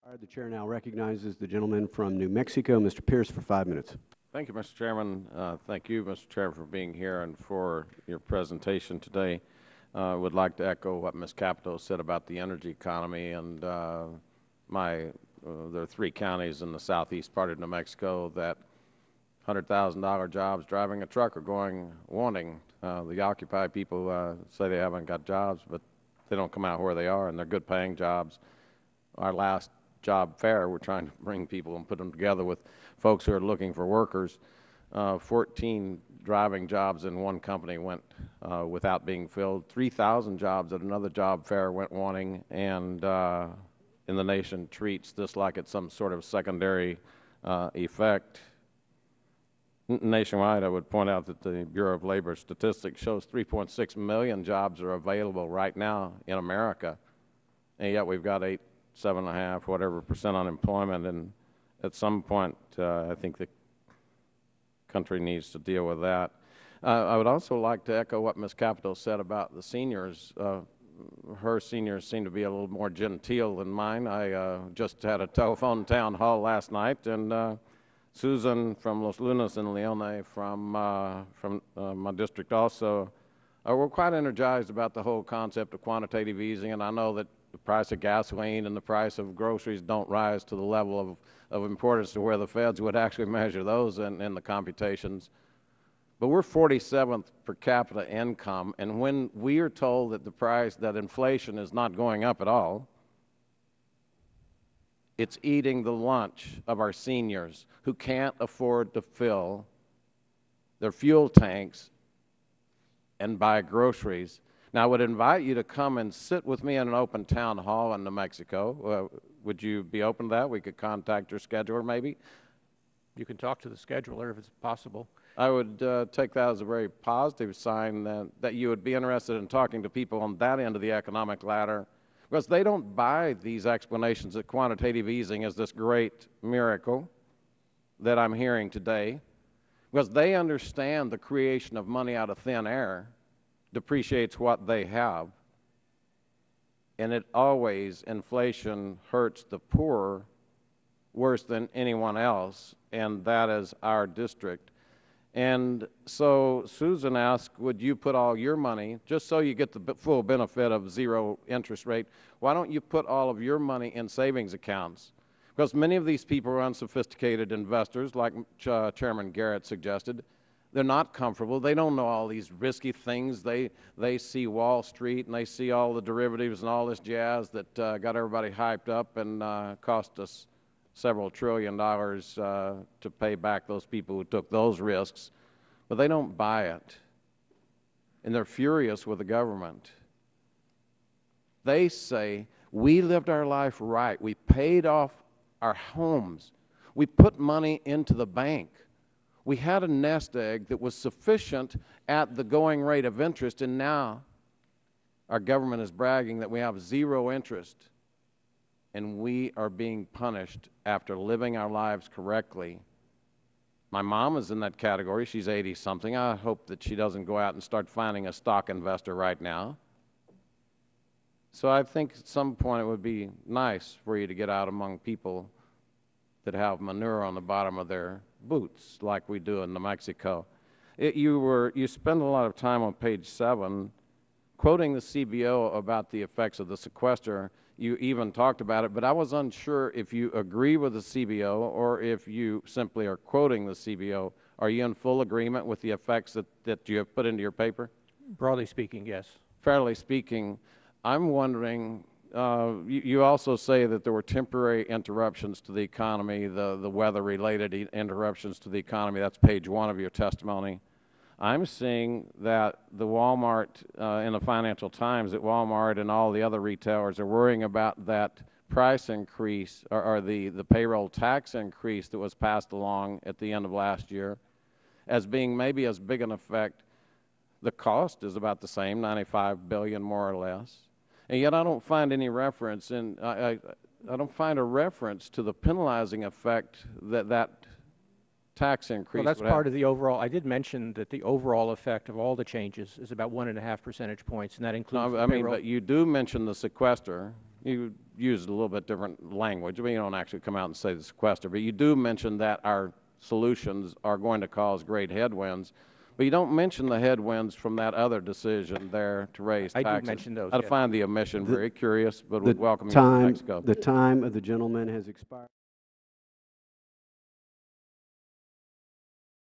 All right, the chair now recognizes the gentleman from New Mexico, Mr. Pearce, for 5 minutes. Thank you, Mr. Chairman. Thank you, Mr. Chairman, for being here and for your presentation today. I would like to echo what Ms. Capito said about the energy economy, and there are 3 counties in the southeast part of New Mexico that $100,000 jobs driving a truck are wanting. The Occupy people say they haven't got jobs, but they don't come out where they are, and they're good paying jobs. Our last job fair, we're trying to bring people and put them together with folks who are looking for workers. 14 driving jobs in one company went without being filled. 3,000 jobs at another job fair went wanting, and in the nation treats this like it's some sort of secondary effect. Nationwide, I would point out that the Bureau of Labor Statistics shows 3.6 million jobs are available right now in America, and yet we've got 7.5%, whatever percent unemployment, and at some point I think the country needs to deal with that. I would also like to echo what Ms. Capito said about the seniors. Her seniors seem to be a little more genteel than mine. I just had a telephone town hall last night, and Susan from Los Lunas and Leone from my district also were quite energized about the whole concept of quantitative easing, and I know that the price of gasoline and the price of groceries don't rise to the level of importance to where the feds would actually measure those in the computations. But we're 47th per capita income, and when we are told that inflation is not going up at all, it's eating the lunch of our seniors who can't afford to fill their fuel tanks and buy groceries. Now, I would invite you to come and sit with me in an open town hall in New Mexico. Would you be open to that? We could contact your scheduler, maybe. You can talk to the scheduler if it's possible. I would take that as a very positive sign that you would be interested in talking to people on that end of the economic ladder, because they don't buy these explanations that quantitative easing is this great miracle that I'm hearing today, because they understand the creation of money out of thin air depreciates what they have, and inflation hurts the poor worse than anyone else, and that is our district. And so Susan asked, would you put all your money, just so you get the full benefit of zero interest rate, why don't you put all of your money in savings accounts? Because many of these people are unsophisticated investors, like Chairman Garrett suggested. They're not comfortable. They don't know all these risky things. They see Wall Street and they see all the derivatives and all this jazz that got everybody hyped up and cost us several $1 trillion to pay back those people who took those risks. But they don't buy it. And they're furious with the government. They say, we lived our life right. We paid off our homes. We put money into the bank. We had a nest egg that was sufficient at the going rate of interest, and now our government is bragging that we have zero interest, and we are being punished after living our lives correctly. My mom is in that category. She's 80-something. I hope that she doesn't go out and start finding a stock investor right now. So I think at some point it would be nice for you to get out among people that have manure on the bottom of their boots like we do in New Mexico. You spend a lot of time on page 7 quoting the CBO about the effects of the sequester. You even talked about it, but I was unsure if you agree with the CBO or if you simply are quoting the CBO. Are you in full agreement with the effects that you have put into your paper? Broadly speaking, yes. Fairly speaking, I'm wondering, you also say that there were temporary interruptions to the economy, the weather-related interruptions to the economy. That's page 1 of your testimony. I'm seeing that the Walmart, in the Financial Times, that Walmart and all the other retailers are worrying about that price increase or the payroll tax increase that was passed along at the end of last year as being maybe as big an effect. The cost is about the same, $95 billion more or less. And yet I don't find any reference, and I don't find a reference to the penalizing effect that tax increase. Well, that's part of the overall. I did mention that the overall effect of all the changes is about 1.5 percentage points, and that includes I mean, but you do mention the sequester. you used a little bit different language. I mean, you don't actually come out and say the sequester, but you do mention that our solutions are going to cause great headwinds. But you don't mention the headwinds from that other decision there to raise taxes. I do mention those. I yes. find the omission very curious, but would welcome you to New Mexico. The time of the gentleman has expired.